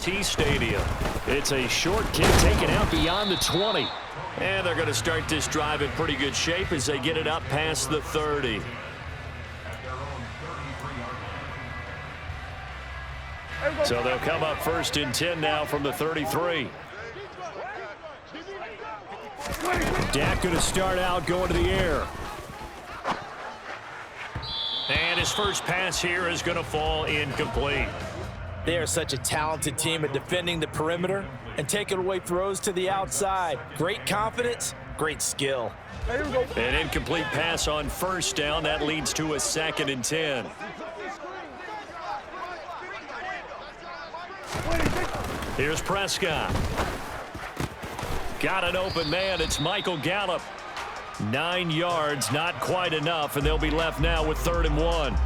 T Stadium. It's a short kick taken out beyond the 20. And they're going to start this drive in pretty good shape as they get it up past the 30. So they'll come up 1st and 10 now from the 33. Dak going to start out going to the air. And his first pass here is going to fall incomplete. They are such a talented team at defending the perimeter and taking away throws to the outside. Great confidence, great skill. An incomplete pass on 1st down. That leads to a 2nd and 10. Here's Prescott. Got an open man. It's Michael Gallup. 9 yards, not quite enough, and they'll be left now with 3rd and 1.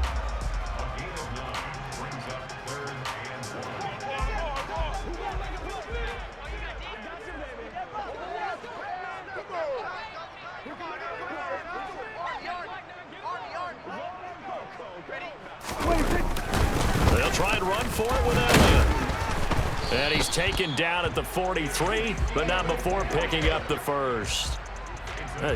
They'll try and run for it with Elliott. And he's taken down at the 43, but not before picking up the first.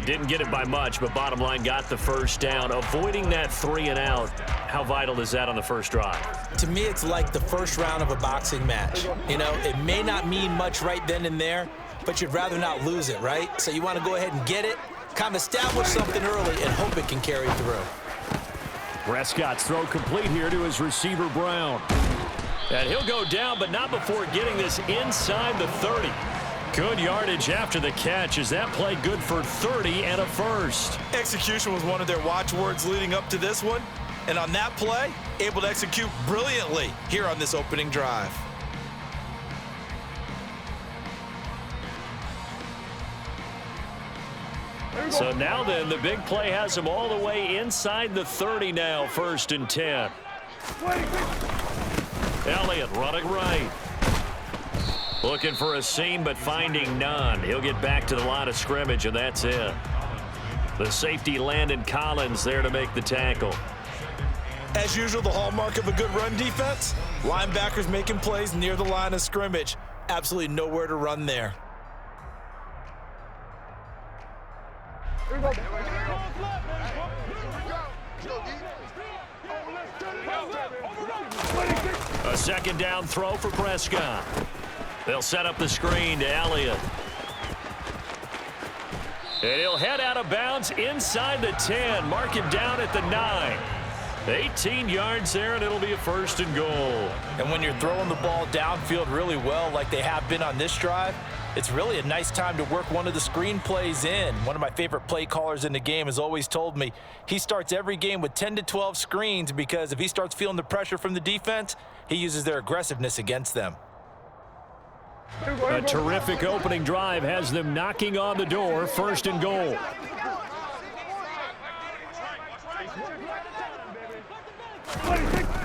Didn't get it by much, but bottom line got the first down. Avoiding that 3 and out, how vital is that on the first drive? To me, it's like the first round of a boxing match. You know, it may not mean much right then and there, but you'd rather not lose it, right? So you want to go ahead and get it, kind of establish something early, and hope it can carry through. Prescott's throw complete here to his receiver, Brown. And he'll go down, but not before getting this inside the 30. Good yardage after the catch. Is that play good for 30 and a first? Execution was one of their watchwords leading up to this one. And on that play, able to execute brilliantly here on this opening drive. So now then, the big play has him all the way inside the 30 now, 1st and 10. Elliott running right. Looking for a seam, but finding none. He'll get back to the line of scrimmage, and that's it. The safety, Landon Collins, there to make the tackle. As usual, the hallmark of a good run defense, linebackers making plays near the line of scrimmage. Absolutely nowhere to run there. A 2nd down throw for Prescott. They'll set up the screen to Elliott. And he'll head out of bounds inside the 10. Mark him down at the 9. 18 yards there, and it'll be a 1st and goal. And when you're throwing the ball downfield really well like they have been on this drive, it's really a nice time to work one of the screen plays in. One of my favorite play callers in the game has always told me he starts every game with 10 to 12 screens because if he starts feeling the pressure from the defense, he uses their aggressiveness against them. A terrific opening drive has them knocking on the door, 1st and goal.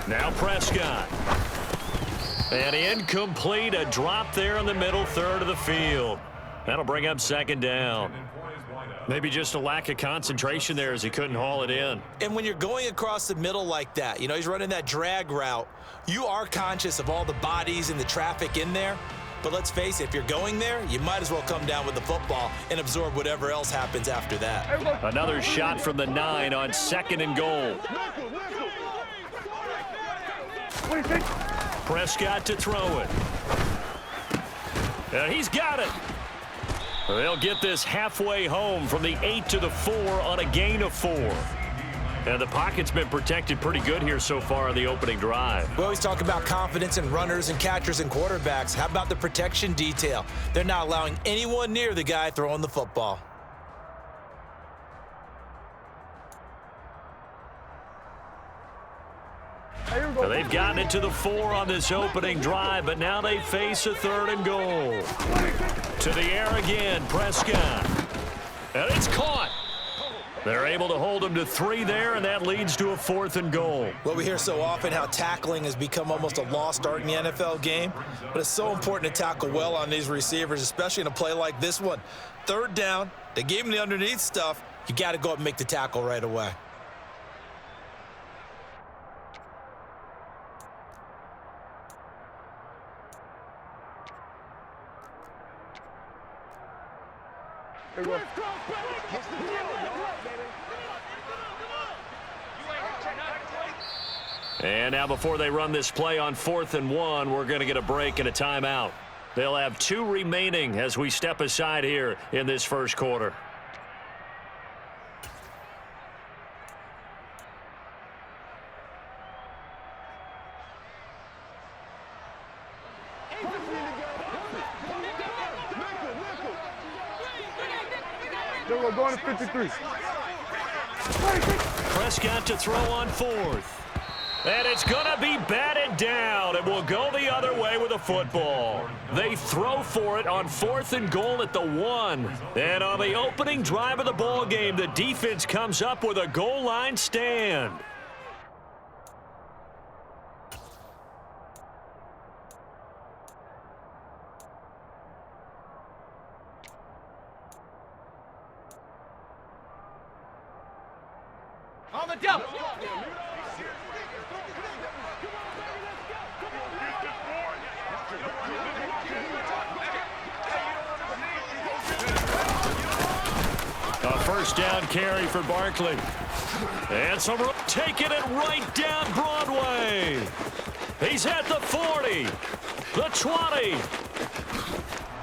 Now Prescott. And incomplete, a drop there in the middle 3rd of the field. That'll bring up 2nd down. Maybe just a lack of concentration there as he couldn't haul it in. And when you're going across the middle like that, you know, he's running that drag route, you are conscious of all the bodies and the traffic in there. But let's face it, if you're going there, you might as well come down with the football and absorb whatever else happens after that. Another shot from the 9 on 2nd and goal. Prescott to throw it. And he's got it. They'll get this halfway home from the 8 to the 4 on a gain of 4. And the pocket's been protected pretty good here so far on the opening drive. We always talk about confidence in runners and catchers and quarterbacks. How about the protection detail? They're not allowing anyone near the guy throwing the football. So they've gotten it to the 4 on this opening drive, but now they face a 3rd and goal. To the air again, Prescott. And it's caught. They're able to hold him to 3 there, and that leads to a 4th and goal. Well, we hear so often how tackling has become almost a lost art in the NFL game, but it's so important to tackle well on these receivers, especially in a play like this one. 3rd down, they gave him the underneath stuff. You got to go up and make the tackle right away. There we go. And now before they run this play on 4th and 1, we're going to get a break and a timeout. They'll have 2 remaining as we step aside here in this first quarter. There we go, going to 53. Prescott to throw on 4th. And it's going to be batted down. It will go the other way with a football. They throw for it on 4th and goal at the 1. And on the opening drive of the ball game, the defense comes up with a goal line stand. On the double. A first down carry for Barkley. And some taking it right down Broadway. He's at the 40, the 20.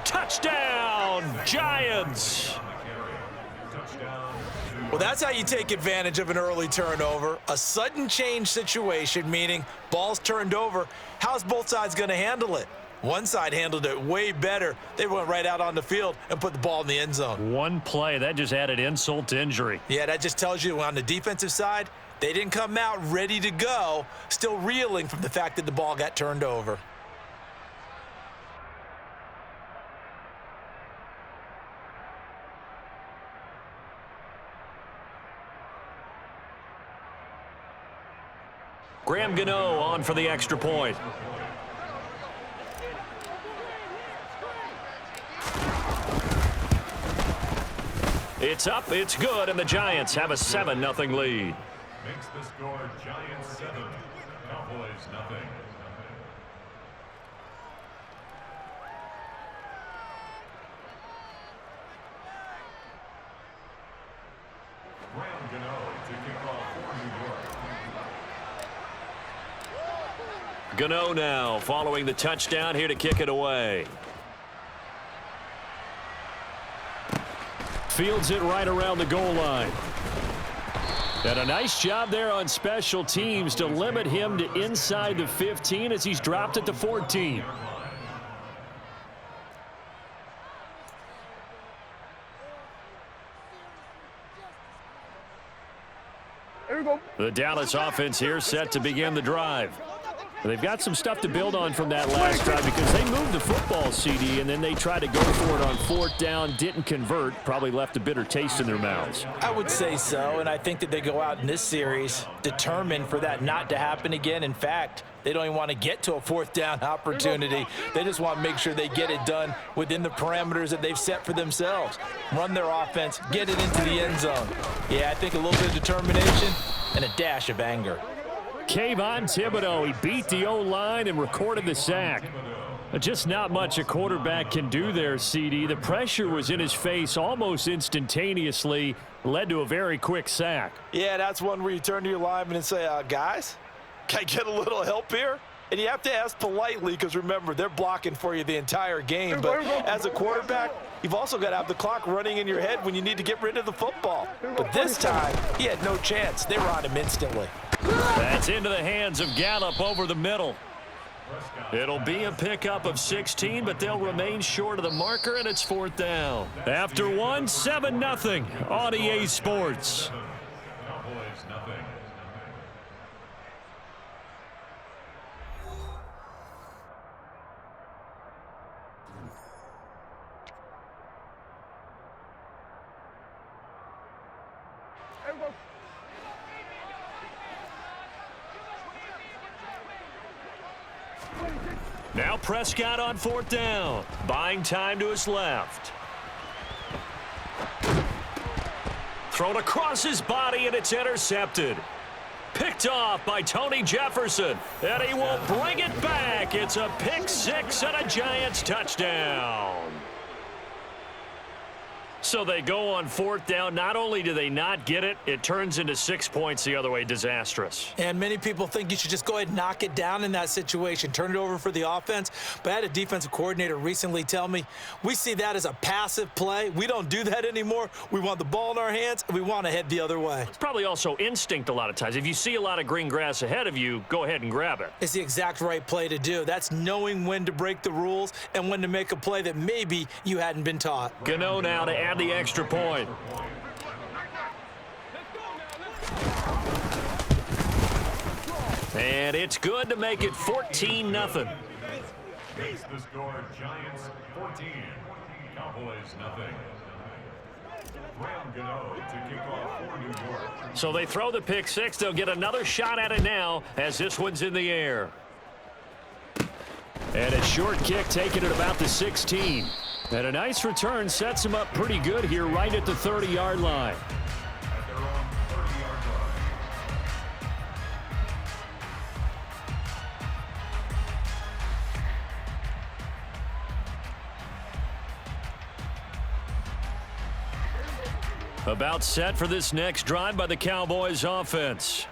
Touchdown, Giants. Well, that's how you take advantage of an early turnover. A sudden change situation, meaning ball's turned over. How's both sides going to handle it? One side handled it way better. They went right out on the field and put the ball in the end zone. One play, that just added insult to injury. Yeah, that just tells you on the defensive side, they didn't come out ready to go, still reeling from the fact that the ball got turned over. Graham Gano on for the extra point. It's up, it's good, and the Giants have a 7-0 lead. Makes the score Giants 7, Cowboys nothing. Graham Gano to kick off for New York. Gano now following the touchdown here to kick it away. Fields it right around the goal line. And a nice job there on special teams to limit him to inside the 15 as he's dropped at the 14. There we go. The Dallas offense here set to begin the drive. They've got some stuff to build on from that last drive because they moved the football, CD, and then they tried to go for it on 4th down, didn't convert, probably left a bitter taste in their mouths. I would say so, and I think that they go out in this series determined for that not to happen again. In fact, they don't even want to get to a 4th down opportunity. They just want to make sure they get it done within the parameters that they've set for themselves. Run their offense, get it into the end zone. Yeah, I think a little bit of determination and a dash of anger. Kayvon Thibodeaux, he beat the O-line and recorded the sack. Just not much a quarterback can do there, CD. The pressure was in his face almost instantaneously, led to a very quick sack. Yeah, that's one where you turn to your lineman and say, guys, can I get a little help here? And you have to ask politely because, remember, they're blocking for you the entire game. But as a quarterback, you've also got to have the clock running in your head when you need to get rid of the football. But this time, he had no chance. They were on him instantly. That's into the hands of Gallup over the middle. It'll be a pickup of 16, but they'll remain short of the marker, and it's 4th down. After one, 7-0 on EA Sports. Cowboys nothing. There we go. Now Prescott on 4th down, buying time to his left. Thrown across his body, and it's intercepted. Picked off by Tony Jefferson, and he will bring it back. It's a pick 6 and a Giants touchdown. So they go on fourth down. Not only do they not get it, it turns into 6 points the other way. Disastrous. And many people think you should just go ahead and knock it down in that situation, turn it over for the offense. But I had a defensive coordinator recently tell me, we see that as a passive play. We don't do that anymore. We want the ball in our hands, and we want to head the other way. It's probably also instinct a lot of times. If you see a lot of green grass ahead of you, go ahead and grab it. It's the exact right play to do. That's knowing when to break the rules and when to make a play that maybe you hadn't been taught. Gano now to add the extra point. And it's good to make it 14-0. Makes the score Giants 14, Cowboys nothing. Graham Gano to kick off for New York. So they throw the pick six. They'll get another shot at it now as this one's in the air. And a short kick taken at about the 16. And a nice return sets him up pretty good here right at the 30-yard line. At their own 30-yard line. About set for this next drive by the Cowboys offense.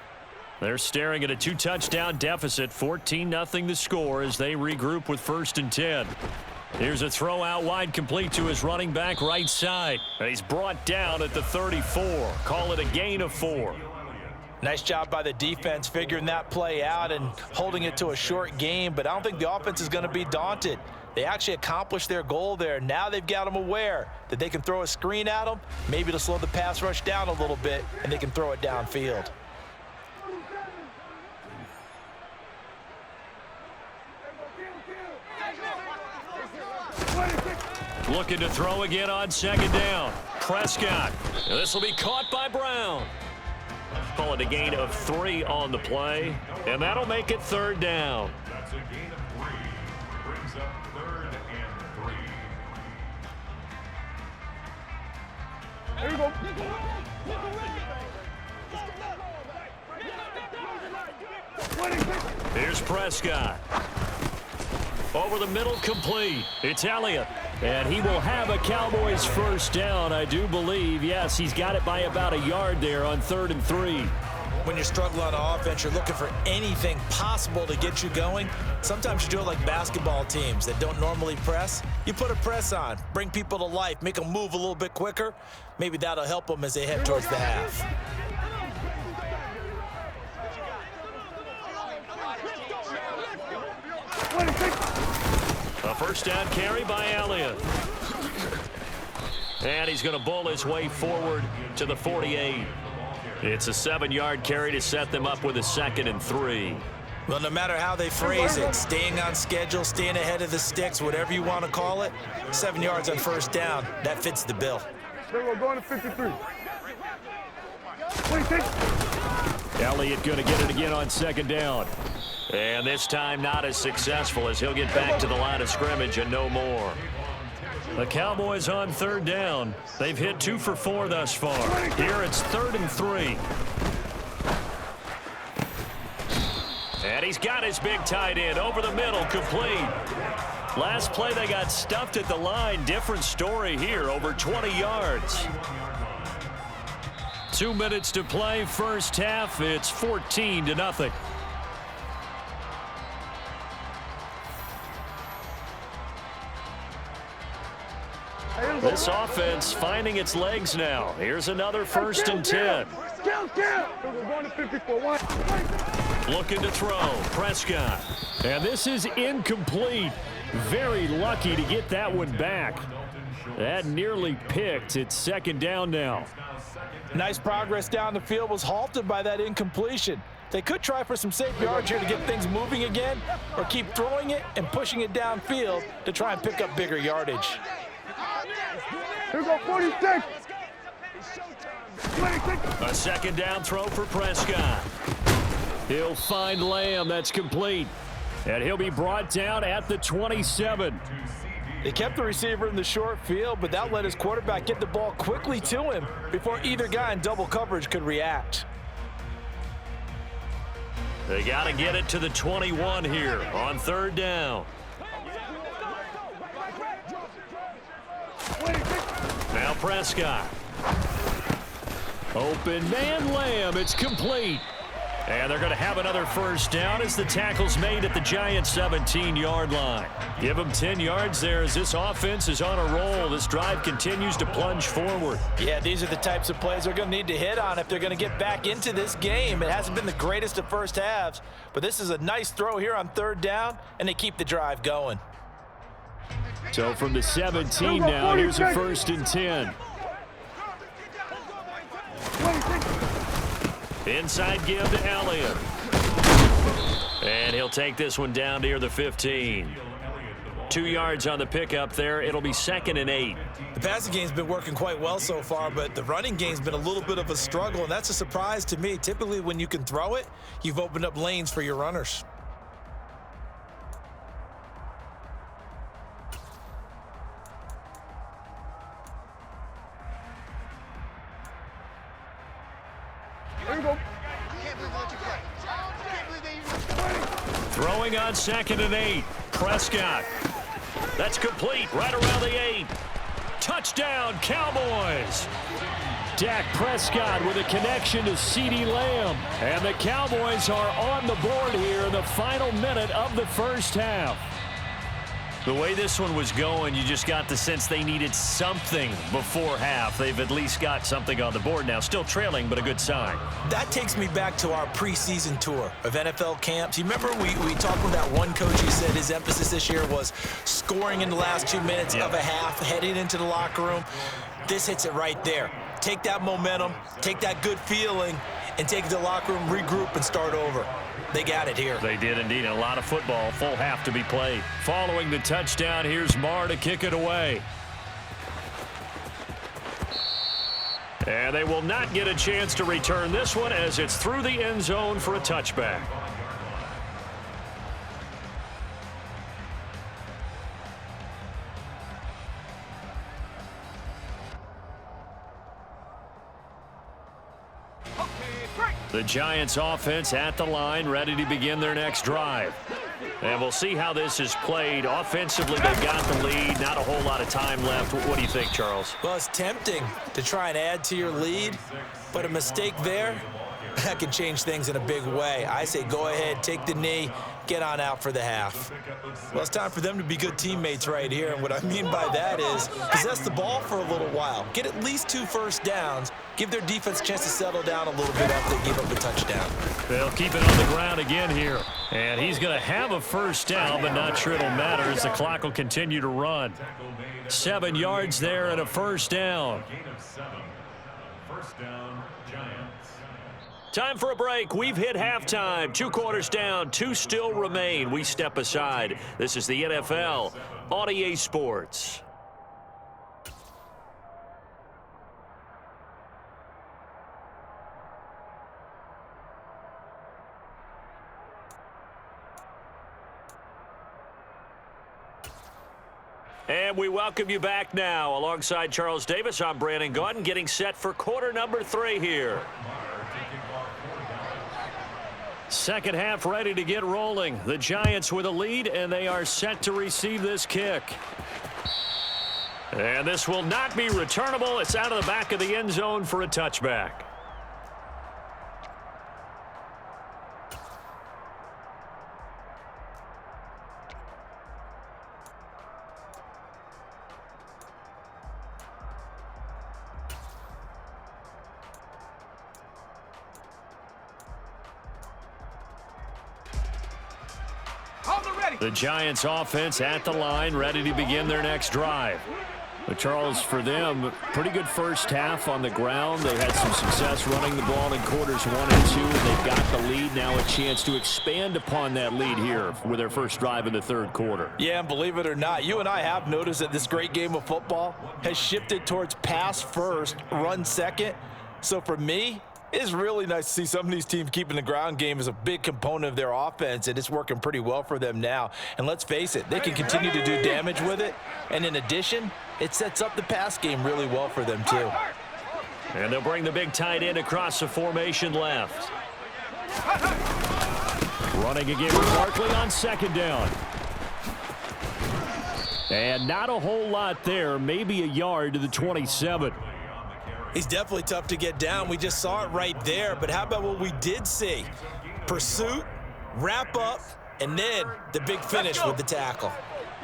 They're staring at a 2-touchdown deficit, 14-0 the score as they regroup with 1st and 10. Here's a throw out wide, complete to his running back right side. And he's brought down at the 34. Call it a gain of 4. Nice job by the defense figuring that play out and holding it to a short game, but I don't think the offense is going to be daunted. They actually accomplished their goal there. Now they've got them aware that they can throw a screen at them, maybe to slow the pass rush down a little bit, and they can throw it downfield. Looking to throw again on 2nd down. Prescott. This will be caught by Brown. Call it a gain of 3 on the play, and that'll make it 3rd down. That's a gain of 3. Brings up 3rd and 3. There you go. Here's Prescott. Over the middle, complete. It's Elliott. And he will have a Cowboys 1st down, I do believe. Yes, he's got it by about a yard there on 3rd and 3. When you're struggling on offense, you're looking for anything possible to get you going. Sometimes you do it like basketball teams that don't normally press. You put a press on, bring people to life, make them move a little bit quicker. Maybe that'll help them as they head towards the half. A 1st down carry by Elliott. And he's going to bowl his way forward to the 48. It's a 7-yard carry to set them up with a 2nd and 3. Well, no matter how they phrase it, staying on schedule, staying ahead of the sticks, whatever you want to call it, 7 yards on 1st down, that fits the bill. Then we're going to 53. 26. Elliott going to get it again on 2nd down. And this time not as successful as he'll get back to the line of scrimmage and no more. The Cowboys on 3rd down. They've hit 2 for 4 thus far. Here it's 3rd and 3. And he's got his big tight end over the middle, complete. Last play they got stuffed at the line. Different story here, over 20 yards. 2 minutes to play, 1st half. It's 14-0. This offense finding its legs now. Here's another 1st and 10. We're going to 54. Looking to throw. Prescott. And this is incomplete. Very lucky to get that one back. That nearly picked. It's 2nd down now. Nice progress down the field was halted by that incompletion. They could try for some safe yards here to get things moving again, or keep throwing it and pushing it downfield to try and pick up bigger yardage. Here we go, 46. 26. A 2nd down throw for Prescott. He'll find Lamb. That's complete. And he'll be brought down at the 27. They kept the receiver in the short field, but that let his quarterback get the ball quickly to him before either guy in double coverage could react. They got to get it to the 21 here on 3rd down. Now Prescott. Open man Lamb. It's complete. And they're going to have another first down as the tackle's made at the Giants' 17-yard line. Give them 10 yards there as this offense is on a roll. This drive continues to plunge forward. Yeah, these are the types of plays they're going to need to hit on if they're going to get back into this game. It hasn't been the greatest of first halves, but this is a nice throw here on third down, and they keep the drive going. So from the 17 now, here's a 1st and 10. Inside give to Elliott. And he'll take this one down near the 15. 2 yards on the pickup there. It'll be 2nd and 8. The passing game's been working quite well so far, but the running game's been a little bit of a struggle, and that's a surprise to me. Typically, when you can throw it, you've opened up lanes for your runners. Throwing on 2nd and 8. Prescott. That's complete right around the 8. Touchdown, Cowboys. Dak Prescott with a connection to CeeDee Lamb. And the Cowboys are on the board here in the final minute of the first half. The way this one was going, you just got the sense they needed something before half. They've at least got something on the board now. Still trailing, but a good sign. That takes me back to our preseason tour of NFL camps. You remember we talked with that one coach who said his emphasis this year was scoring in the last 2 minutes of a half, heading into the locker room. This hits it right there. Take that momentum, take that good feeling, and take it to the locker room, regroup, and start over. They got it here. They did indeed. A lot of football, full half to be played. Following the touchdown, here's Marr to kick it away. And they will not get a chance to return this one as it's through the end zone for a touchback. The Giants offense at the line, ready to begin their next drive. And we'll see how this is played. Offensively, they've got the lead. Not a whole lot of time left. What do you think, Charles? Well, it's tempting to try and add to your lead, but a mistake there, that can change things in a big way. I say go ahead, take the knee, get on out for the half. Well, it's time for them to be good teammates right here, and what I mean by that is possess the ball for a little while. Get at least 2 first downs. Give their defense a chance to settle down a little bit after they give up a touchdown. They'll keep it on the ground again here. And he's going to have a first down, but not sure it'll matter as the clock will continue to run. 7 yards there and a first down. First down, Giants. Time for a break. We've hit halftime. 2 quarters down, 2 still remain. We step aside. This is the NFL on EA Sports. And we welcome you back now. Alongside Charles Davis, I'm Brandon Gaudin, getting set for quarter number 3 here. Second half ready to get rolling. The Giants with a lead, and they are set to receive this kick. And this will not be returnable. It's out of the back of the end zone for a touchback. The Giants offense at the line, ready to begin their next drive. But Charles, for them, pretty good first half on the ground. They had some success running the ball in quarters 1 and 2, and they've got the lead. Now a chance to expand upon that lead here with their first drive in the third quarter. Yeah, and believe it or not, you and I have noticed that this great game of football has shifted towards pass first, run second. So for me, it's really nice to see some of these teams keeping the ground game as a big component of their offense, and it's working pretty well for them now. And let's face it, they can continue to do damage with it. And in addition, it sets up the pass game really well for them too. And they'll bring the big tight end across the formation left. Running again with Barkley on second down. And not a whole lot there, maybe a yard to the 27. He's definitely tough to get down. We just saw it right there. But how about what we did see? Pursuit, wrap up, and then the big finish with the tackle.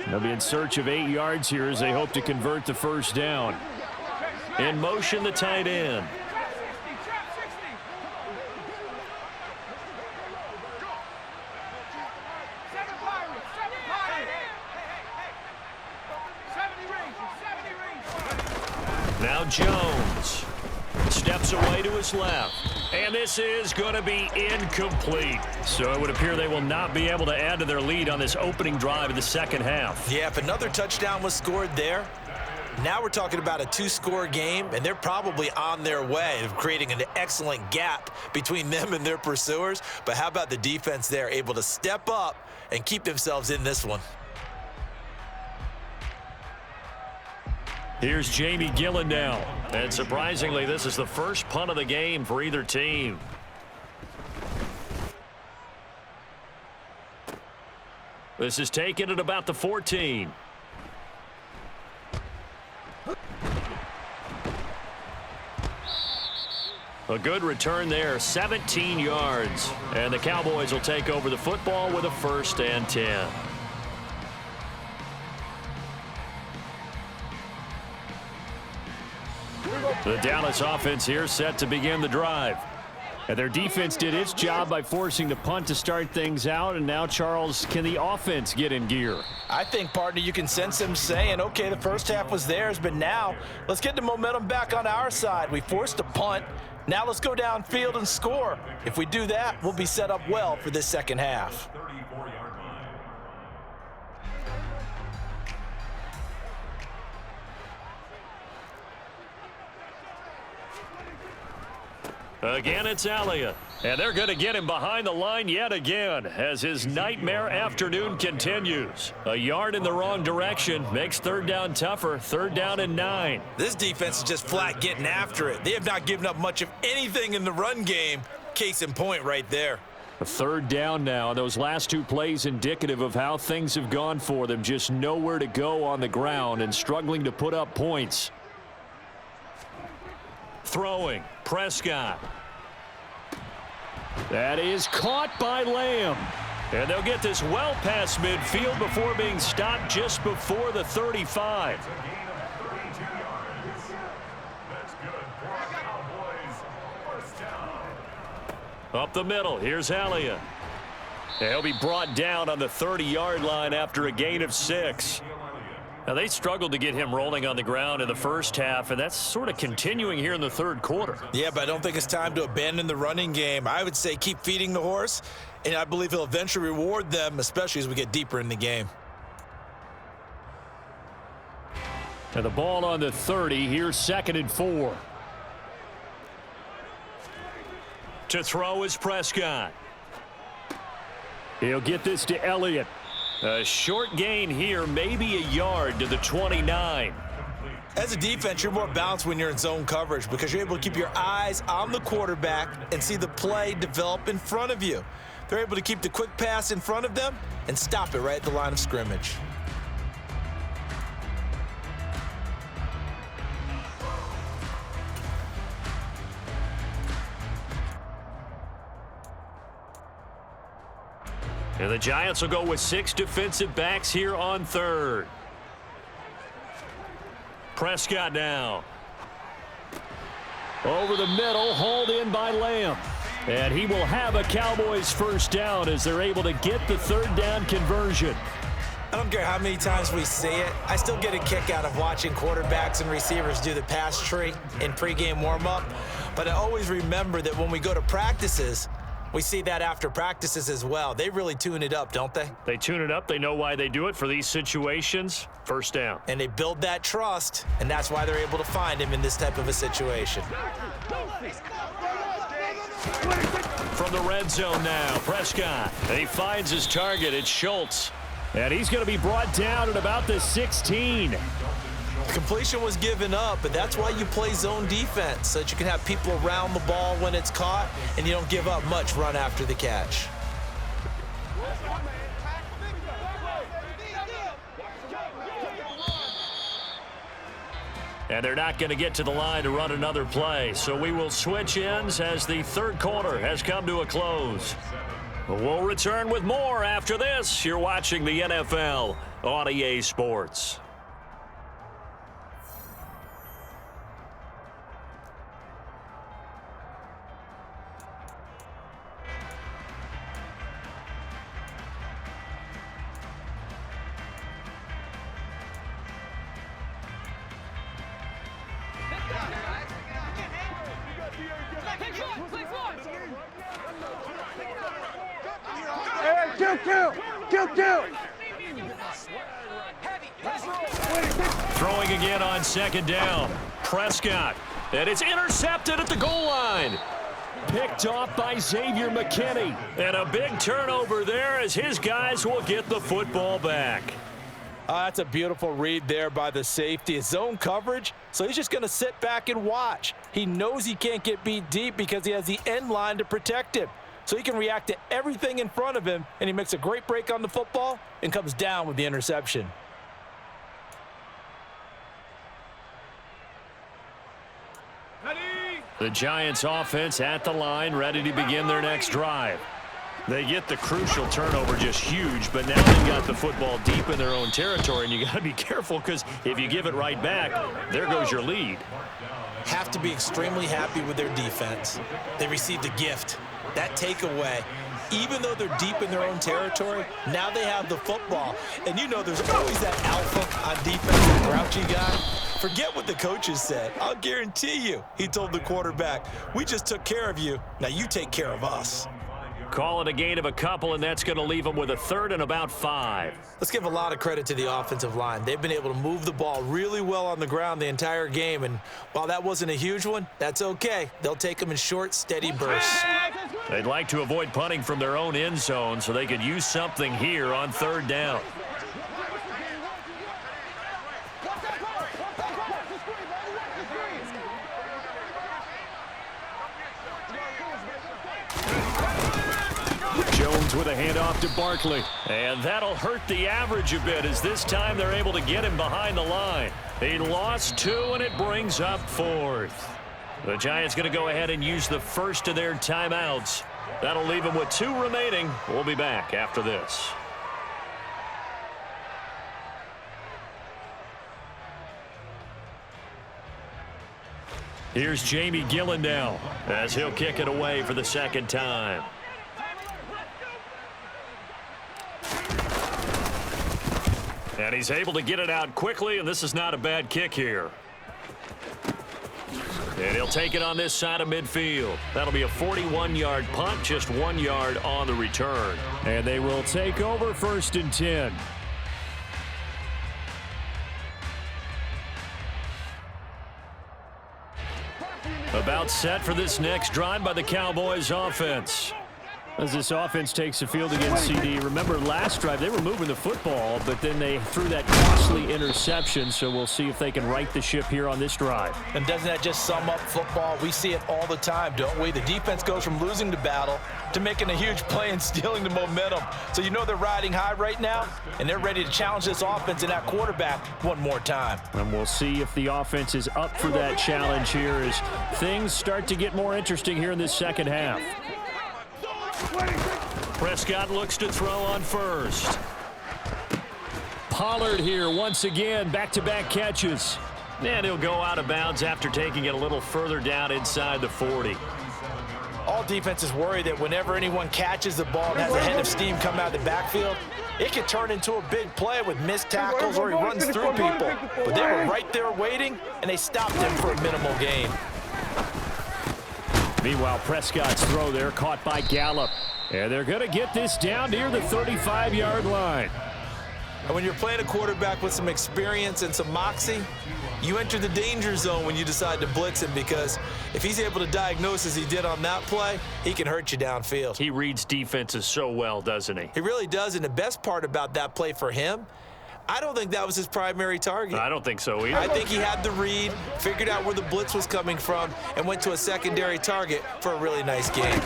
They'll be in search of 8 yards here as they hope to convert the first down. In motion, the tight end. Now Jones steps away to his left. And this is going to be incomplete. So it would appear they will not be able to add to their lead on this opening drive of the second half. Yeah, if another touchdown was scored there, now we're talking about a 2-score game, and they're probably on their way of creating an excellent gap between them and their pursuers. But how about the defense there, able to step up and keep themselves in this one? Here's Jamie Gillen now. And surprisingly, this is the first punt of the game for either team. This is taken at about the 14. A good return there, 17 yards. And the Cowboys will take over the football with a 1st and 10. The Dallas offense here set to begin the drive. And their defense did its job by forcing the punt to start things out. And now, Charles, can the offense get in gear? I think, partner, you can sense them saying, okay, the first half was theirs, but now let's get the momentum back on our side. We forced a punt. Now let's go downfield and score. If we do that, we'll be set up well for this second half. Again, it's Elliott. And they're going to get him behind the line yet again as his nightmare afternoon continues. A yard in the wrong direction makes third down tougher. 3rd down and 9. This defense is just flat getting after it. They have not given up much of anything in the run game. Case in point right there. A 3rd down now. Those last 2 plays indicative of how things have gone for them. Just nowhere to go on the ground and struggling to put up points. Throwing. Prescott. That is caught by Lamb. And they'll get this well past midfield before being stopped just before the 35. Up the middle, here's Elliott. He'll be brought down on the 30-yard line after a gain of 6. Now, they struggled to get him rolling on the ground in the first half, and that's sort of continuing here in the 3rd quarter. Yeah, but I don't think it's time to abandon the running game. I would say keep feeding the horse, and I believe he'll eventually reward them, especially as we get deeper in the game. And the ball on the 30. Here's 2nd and 4. To throw is Prescott. He'll get this to Elliott. A short gain here, maybe a yard to the 29. As a defense, you're more balanced when you're in zone coverage because you're able to keep your eyes on the quarterback and see the play develop in front of you. They're able to keep the quick pass in front of them and stop it right at the line of scrimmage. And the Giants will go with 6 defensive backs here on 3rd. Prescott now. Over the middle, hauled in by Lamb. And he will have a Cowboys 1st down as they're able to get the 3rd down conversion. I don't care how many times we see it. I still get a kick out of watching quarterbacks and receivers do the pass tree in pregame warm-up. But I always remember that when we go to practices, we see that after practices as well. They really tune it up, don't they? They tune it up. They know why they do it for these situations. 1st down. And they build that trust, and that's why they're able to find him in this type of a situation. From the red zone now, Prescott. And he finds his target. It's Schultz. And he's going to be brought down at about the 16. Completion was given up, but that's why you play zone defense, so that you can have people around the ball when it's caught, and you don't give up much run after the catch. And they're not going to get to the line to run another play. So we will switch ends as the third quarter has come to a close. We'll return with more after this. You're watching the NFL on EA Sports. Kill. Throwing again on second down. Prescott. And it's intercepted at the goal line. Picked off by Xavier McKinney. And a big turnover there as his guys will get the football back. That's a beautiful read there by the safety. It's zone coverage, so he's just going to sit back and watch. He knows he can't get beat deep because he has the end line to protect him. So he can react to everything in front of him, and he makes a great break on the football and comes down with the interception. The Giants offense at the line, ready to begin their next drive. They get the crucial turnover, just huge, but now they've got the football deep in their own territory, and you got to be careful because if you give it right back, there goes your lead. Have to be extremely happy with their defense. They received a gift. That takeaway, even though they're deep in their own territory, now they have the football. And you know there's always that alpha on defense, that grouchy guy. Forget what the coaches said. I'll guarantee you, he told the quarterback, we just took care of you. Now you take care of us. Call it a gain of a couple, and that's going to leave them with a third and about 5. Let's give a lot of credit to the offensive line. They've been able to move the ball really well on the ground the entire game, and while that wasn't a huge one, that's okay. They'll take them in short, steady bursts. They'd like to avoid punting from their own end zone so they could use something here on third down. Jones with a handoff to Barkley. And that'll hurt the average a bit as this time they're able to get him behind the line. He lost 2, and it brings up 4th. The Giants going to go ahead and use the first of their timeouts. That'll leave them with 2 remaining. We'll be back after this. Here's Jamie Gillen now as he'll kick it away for the second time. And he's able to get it out quickly, and this is not a bad kick here. And he'll take it on this side of midfield. That'll be a 41-yard punt, just 1 yard on the return. And they will take over 1st and 10. About set for this next drive by the Cowboys offense. As this offense takes the field against CD. Remember last drive they were moving the football, but then they threw that costly interception, so we'll see if they can right the ship here on this drive. And doesn't that just sum up football? We see it all the time, don't we? The defense goes from losing the battle to making a huge play and stealing the momentum. So you know they're riding high right now, and they're ready to challenge this offense and that quarterback one more time. And we'll see if the offense is up for that challenge here as things start to get more interesting here in this second half. Prescott looks to throw on first. Pollard here once again, back-to-back catches. And he'll go out of bounds after taking it a little further down inside the 40. All defenses worry that whenever anyone catches the ball and has a head of steam come out of the backfield, it could turn into a big play with missed tackles or he runs through people. But they were right there waiting, and they stopped him for a minimal gain. Meanwhile, Prescott's throw there caught by Gallup. And they're going to get this down near the 35-yard line. And when you're playing a quarterback with some experience and some moxie, you enter the danger zone when you decide to blitz him, because if he's able to diagnose as he did on that play, he can hurt you downfield. He reads defenses so well, doesn't he? He really does, and the best part about that play for him, I don't think that was his primary target. I don't think so either. I think he had the read, figured out where the blitz was coming from, and went to a secondary target for a really nice game.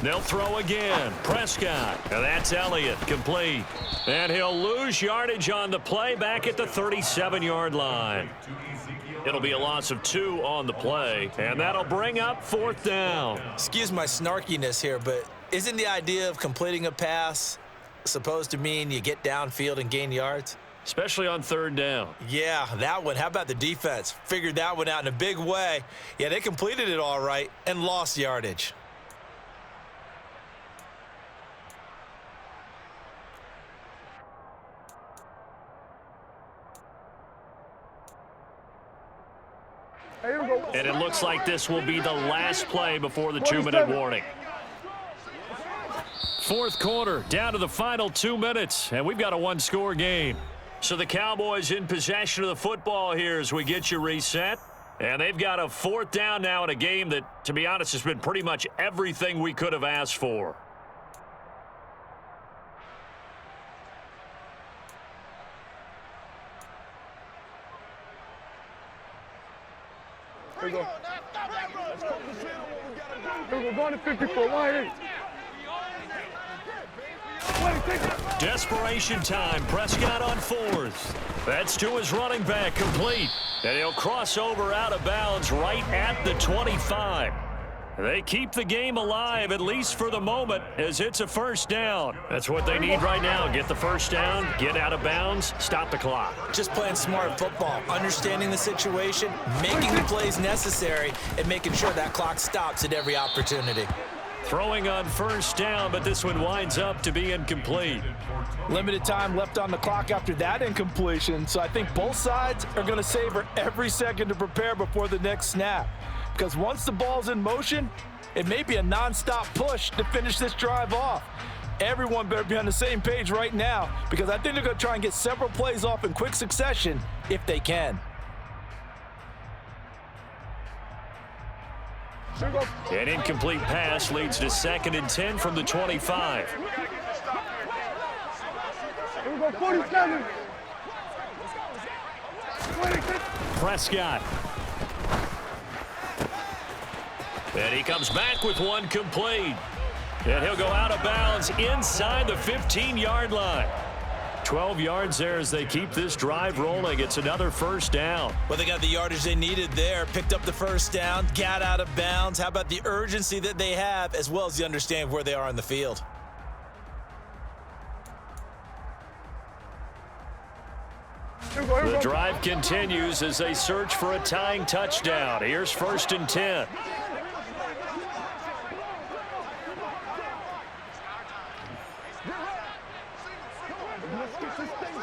They'll throw again. Prescott. And that's Elliott. Complete. And he'll lose yardage on the play back at the 37-yard line. It'll be a loss of 2 on the play, and that'll bring up 4th down. Excuse my snarkiness here, but isn't the idea of completing a pass supposed to mean you get downfield and gain yards? Especially on 3rd down. Yeah, that one. How about the defense? Figured that one out in a big way. Yeah, they completed it all right and lost yardage. And it looks like this will be the last play before the 2-minute warning. 4th quarter, down to the final 2 minutes, and we've got a 1-score game. So the Cowboys in possession of the football here as we get you reset. And they've got a 4th down now in a game that, to be honest, has been pretty much everything we could have asked for. Here we go. Here we go. Going to 54. 1-8. Desperation time. Prescott on 4th. That's to his running back, complete. And he'll cross over out of bounds right at the 25. They keep the game alive, at least for the moment, as it's a 1st down. That's what they need right now. Get the 1st down, get out of bounds, stop the clock. Just playing smart football, understanding the situation, making the plays necessary, and making sure that clock stops at every opportunity. Throwing on 1st down, but this one winds up to be incomplete. Limited time left on the clock after that incompletion, so I think both sides are going to savor every second to prepare before the next snap. Because once the ball's in motion, it may be a nonstop push to finish this drive off. Everyone better be on the same page right now, because I think they're going to try and get several plays off in quick succession if they can. An incomplete pass leads to 2nd and 10 from the 25. Here we go. 47. 26. Prescott. And he comes back with one complete. And he'll go out of bounds inside the 15-yard line. 12 yards there as they keep this drive rolling. It's another 1st down. Well, they got the yardage they needed there, picked up the 1st down, got out of bounds. How about the urgency that they have, as well as the understanding where they are on the field? The drive continues as they search for a tying touchdown. Here's 1st and 10.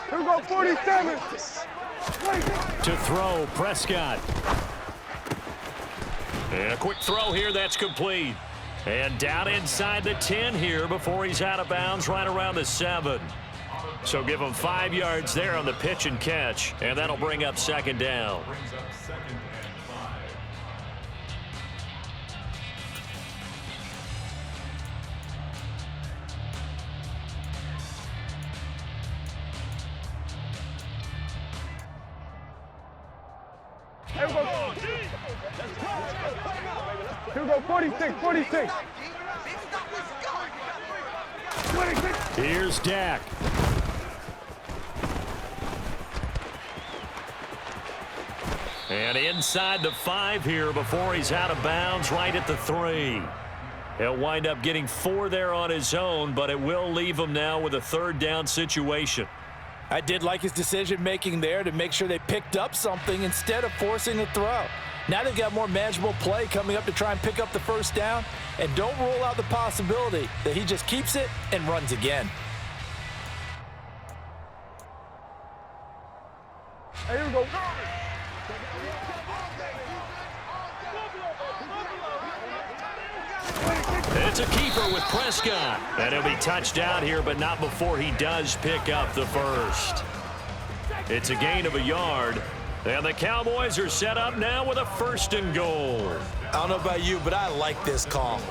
Here we go. 47. To throw, Prescott. And a quick throw here, that's complete. And down inside the 10 here before he's out of bounds, right around the 7. So give him 5 yards there on the pitch and catch, and that'll bring up 2nd down. Here we go. Here we go. 46. 46. 26. Here's Dak. And inside the 5 here before he's out of bounds, right at the 3. He'll wind up getting 4 there on his own, but it will leave him now with a 3rd down situation. I did like his decision-making there to make sure they picked up something instead of forcing the throw. Now they've got more manageable play coming up to try and pick up the 1st down, and don't rule out the possibility that he just keeps it and runs again. Here we go. It's a keeper with Prescott. And he'll be touched out here, but not before he does pick up the 1st. It's a gain of a yard. And the Cowboys are set up now with a 1st and goal. I don't know about you, but I like this call.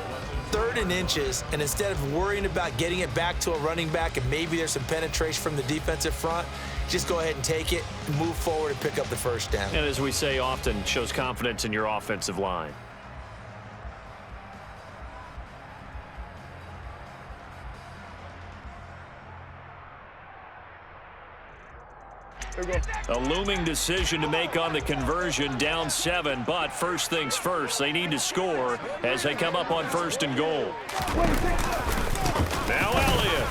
3rd and inches, and instead of worrying about getting it back to a running back and maybe there's some penetration from the defensive front, just go ahead and take it, move forward, and pick up the 1st down. And as we say often, shows confidence in your offensive line. A looming decision to make on the conversion, down 7, but first things first, they need to score as they come up on 1st and goal. Now Elliott.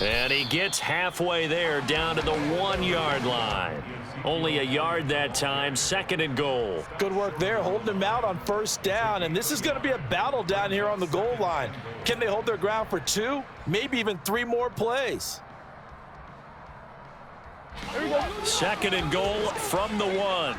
And he gets halfway there, down to the 1-yard line. Only a yard that time, 2nd and goal. Good work there, holding them out on 1st down, and this is going to be a battle down here on the goal line. Can they hold their ground for 2, maybe even 3 more plays? 2nd and goal from the 1.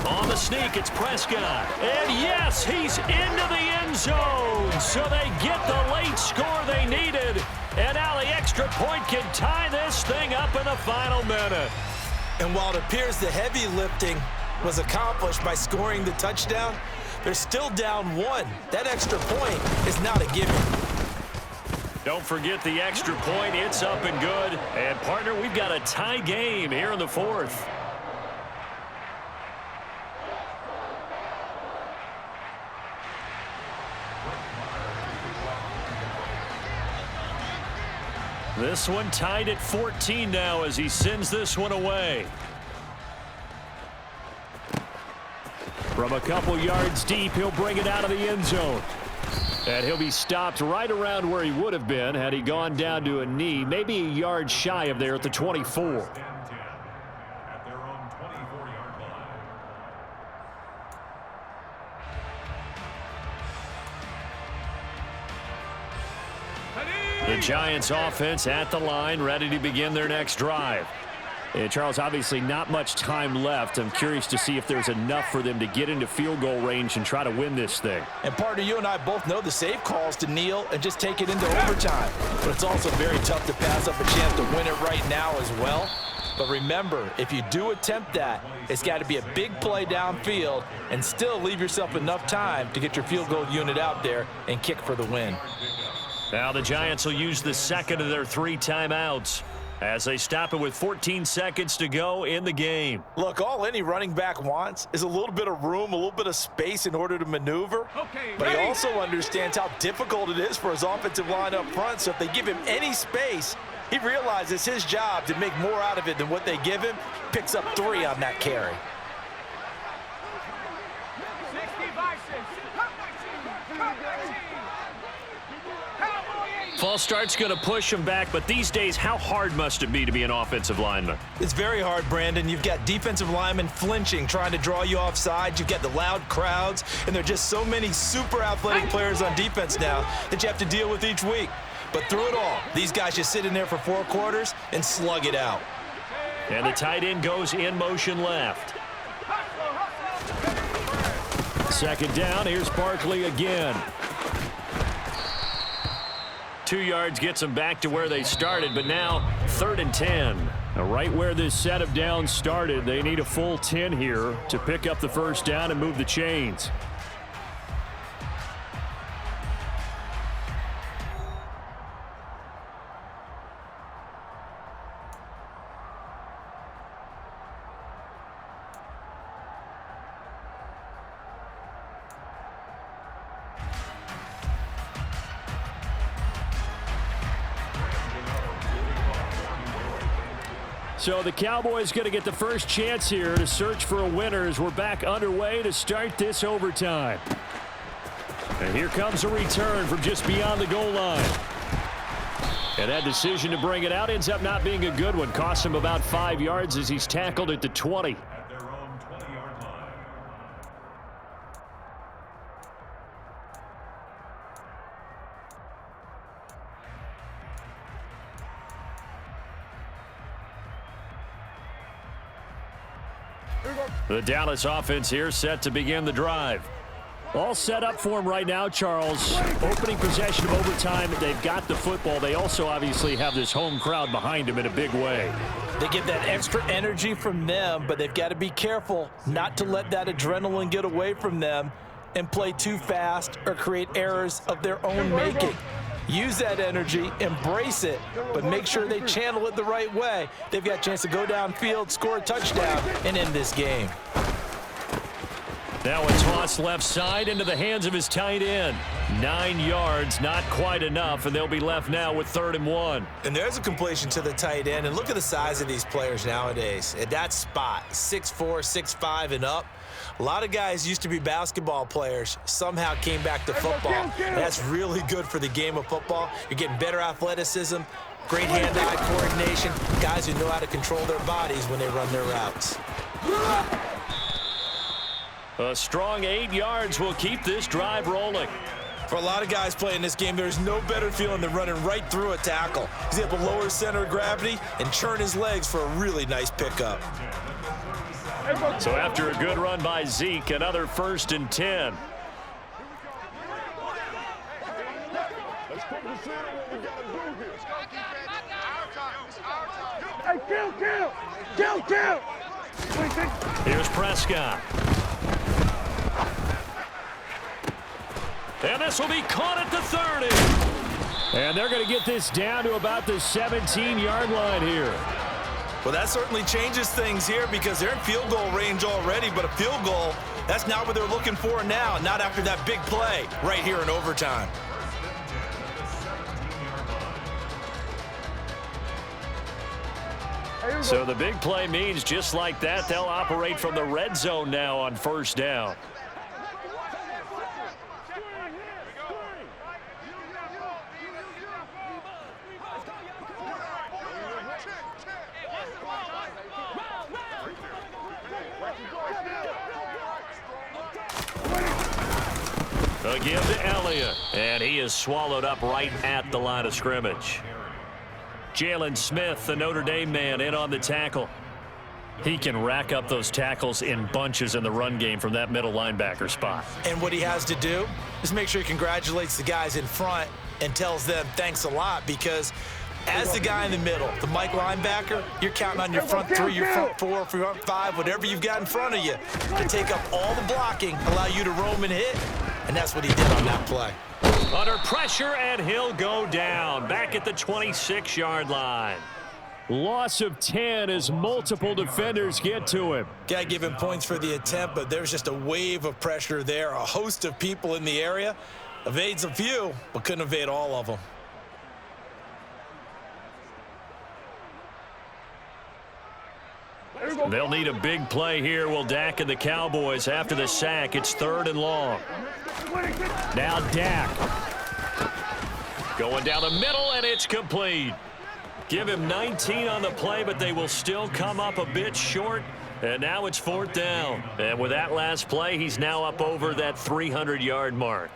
On the sneak, it's Prescott. And yes, he's into the end zone. So they get the late score they needed. And now the extra point can tie this thing up in the final minute. And while it appears the heavy lifting was accomplished by scoring the touchdown, they're still down 1. That extra point is not a given. Don't forget the extra point. It's up and good. And, partner, we've got a tie game here in the 4th. This one tied at 14 now as he sends this one away. From a couple yards deep, he'll bring it out of the end zone. And he'll be stopped right around where he would have been had he gone down to a knee, maybe a yard shy of there at the 24. At their own 24-yard line. The Giants offense at the line, ready to begin their next drive. And Charles, obviously not much time left. I'm curious to see if there's enough for them to get into field goal range and try to win this thing. And partner, you and I both know the safe calls to kneel and just take it into overtime. But it's also very tough to pass up a chance to win it right now as well. But remember, if you do attempt that, it's got to be a big play downfield and still leave yourself enough time to get your field goal unit out there and kick for the win. Now the Giants will use the second of their 3 timeouts as they stop it with 14 seconds to go in the game. Look, all any running back wants is a little bit of room, a little bit of space in order to maneuver. But he also understands how difficult it is for his offensive line up front. So if they give him any space, he realizes his job to make more out of it than what they give him. Picks up 3 on that carry. False start's going to push him back, but these days, how hard must it be to be an offensive lineman? It's very hard, Brandon. You've got defensive linemen flinching, trying to draw you off sides. You've got the loud crowds, and there are just so many super athletic players on defense now that you have to deal with each week. But through it all, these guys just sit in there for 4 quarters and slug it out. And the tight end goes in motion left. 2nd down, here's Barkley again. 2 yards gets them back to where they started, but now 3rd and 10. Now right where this set of downs started, they need a full 10 here to pick up the 1st down and move the chains. So the Cowboys going to get the first chance here to search for a winner as we're back underway to start this overtime. And here comes a return from just beyond the goal line. And that decision to bring it out ends up not being a good one. Costs him about 5 yards as he's tackled at the 20. At their own 20-yard line. The Dallas offense here set to begin the drive. All set up for him right now, Charles. Opening possession of overtime. They've got the football. They also obviously have this home crowd behind them in a big way. They get that extra energy from them, but they've got to be careful not to let that adrenaline get away from them and play too fast or create errors of their own making. Use that energy, embrace it, but make sure they channel it the right way. They've got a chance to go downfield, score a touchdown, and end this game. Now a toss left side into the hands of his tight end. 9 yards, not quite enough, and they'll be left now with 3rd and 1. And there's a completion to the tight end, and look at the size of these players nowadays. At that spot, 6'4", 6'5", and up. A lot of guys used to be basketball players, somehow came back to football. And that's really good for the game of football. You're getting better athleticism, great hand-eye coordination, guys who know how to control their bodies when they run their routes. A strong 8 yards will keep this drive rolling. For a lot of guys playing this game, there's no better feeling than running right through a tackle. He's able to lower his center of gravity and churn his legs for a really nice pickup. So after a good run by Zeke, another 1st and 10. Hey, kill! Here's Prescott. And this will be caught at the 30. And they're going to get this down to about the 17-yard line here. Well, that certainly changes things here because they're in field goal range already, but a field goal, that's not what they're looking for now, not after that big play right here in overtime. So the big play means just like that, they'll operate from the red zone now on 1st down. A give to Elliott, and he is swallowed up right at the line of scrimmage. Jalen Smith, the Notre Dame man, in on the tackle. He can rack up those tackles in bunches in the run game from that middle linebacker spot. And what he has to do is make sure he congratulates the guys in front and tells them thanks a lot, because as the guy in the middle, the Mike linebacker, you're counting on your front 3, your front 4, front 5, whatever you've got in front of you to take up all the blocking, allow you to roam and hit, and that's what he did on that play. Under pressure, and he'll go down back at the 26-yard line. Loss of 10 as multiple defenders get to him. Got to give him points for the attempt, but there's just a wave of pressure there. A host of people in the area. Evades a few, but couldn't evade all of them. They'll need a big play here, will Dak and the Cowboys. After the sack, it's 3rd and long. Now Dak. Going down the middle, and it's complete. Give him 19 on the play, but they will still come up a bit short. And now it's 4th down. And with that last play, he's now up over that 300-yard mark.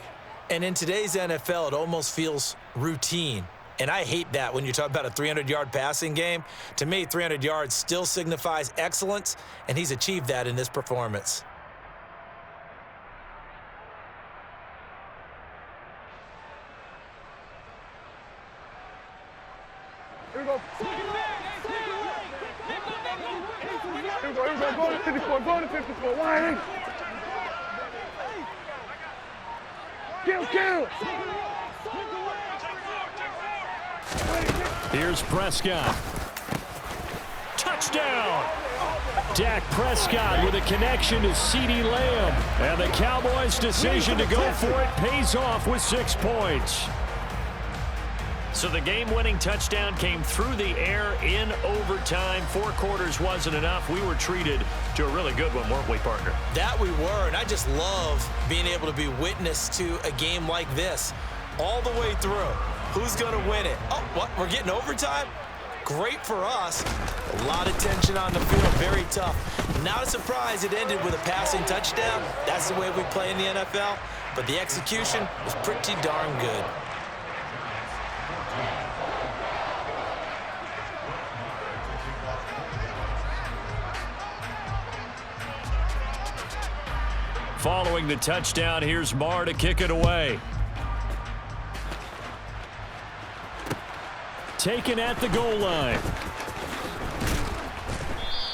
And in today's NFL, it almost feels routine. And I hate that when you talk about a 300-yard passing game. To me, 300 yards still signifies excellence, and he's achieved that in this performance. Here we go. Go to 54, go to 54. Line. Kill. Here's Prescott. Touchdown! Dak Prescott with a connection to CeeDee Lamb. And the Cowboys' decision to go for it pays off with 6 points. So the game-winning touchdown came through the air in overtime. 4 quarters wasn't enough. We were treated to a really good one, weren't we, partner? That we were, and I just love being able to be witness to a game like this all the way through. Who's going to win it? Oh, what? We're getting overtime? Great for us. A lot of tension on the field, very tough. Not a surprise it ended with a passing touchdown. That's the way we play in the NFL, but the execution was pretty darn good. Following the touchdown, here's Marr to kick it away. Taken at the goal line.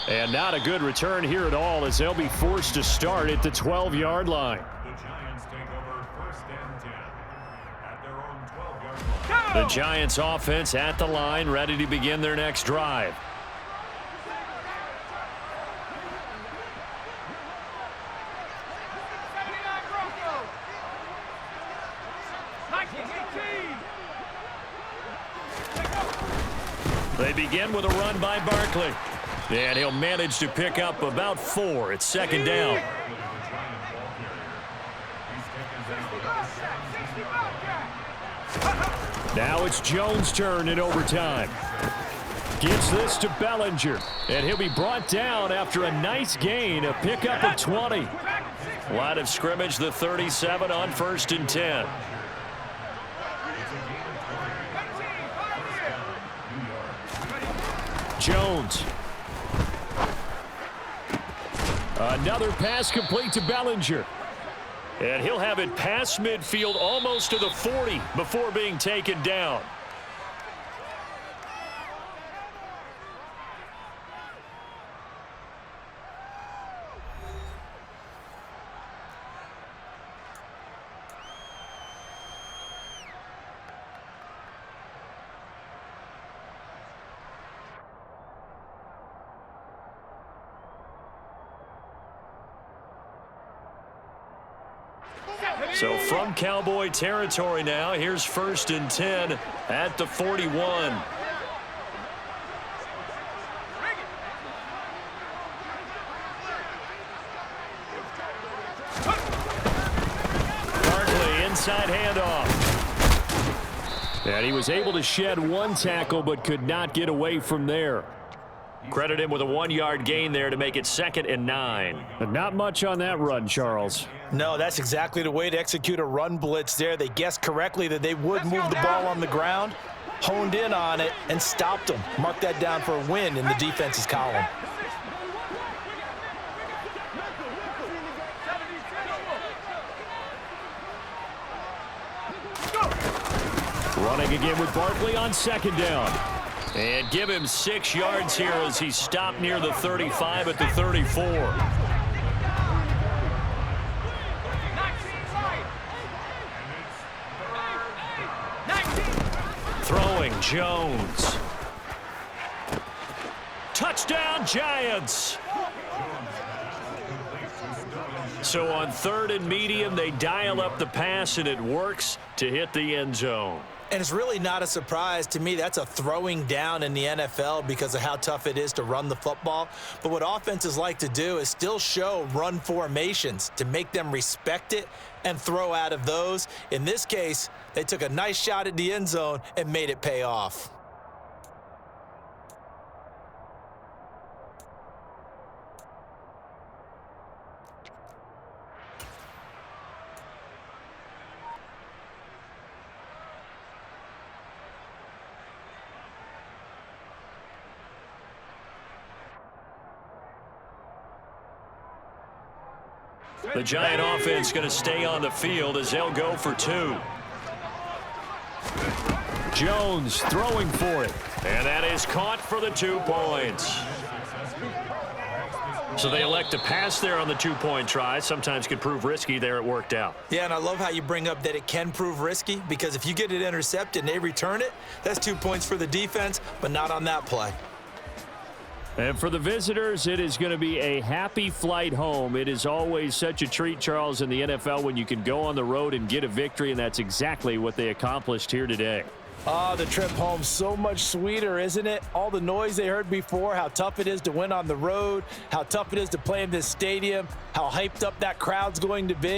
And not a good return here at all, as they'll be forced to start at the 12-yard line. The Giants take over 1st and 10 at their own 12-yard line. The Giants offense at the line, ready to begin their next drive. They begin with a run by Barkley. And he'll manage to pick up about 4. It's second down. Now it's Jones' turn in overtime. Gives this to Bellinger. And he'll be brought down after a nice gain, a pickup of 20. Line of scrimmage, the 37 on 1st and 10. Jones. Another pass complete to Bellinger. And he'll have it past midfield almost to the 40 before being taken down. So from Cowboy territory now, here's 1st and 10 at the 41. Barkley inside handoff. And he was able to shed 1 tackle but could not get away from there. Credit him with a 1-yard gain there to make it 2nd and 9. But not much on that run, Charles. No, that's exactly the way to execute a run blitz there. They guessed correctly that they would move the ball on the ground, honed in on it, and stopped them. Mark that down for a win in the defense's column. Running again with Barkley on 2nd down. And give him 6 yards here as he stopped near the 35 at the 34. Throwing Jones. Touchdown Giants. So on 3rd and medium, they dial up the pass and it works to hit the end zone. And it's really not a surprise to me. That's a throwing down in the NFL because of how tough it is to run the football. But what offenses like to do is still show run formations to make them respect it and throw out of those. In this case, they took a nice shot at the end zone and made it pay off. The Giant offense going to stay on the field as they'll go for 2. Jones throwing for it. And that is caught for the 2 points. So they elect to pass there on the 2-point try. Sometimes could prove risky. There it worked out. Yeah, and I love how you bring up that it can prove risky because if you get it intercepted and they return it, that's 2 points for the defense, but not on that play. And for the visitors, it is going to be a happy flight home. It is always such a treat, Charles, in the NFL when you can go on the road and get a victory, and that's exactly what they accomplished here today. The trip home so much sweeter, isn't it? All the noise they heard before, how tough it is to win on the road, how tough it is to play in this stadium, how hyped up that crowd's going to be.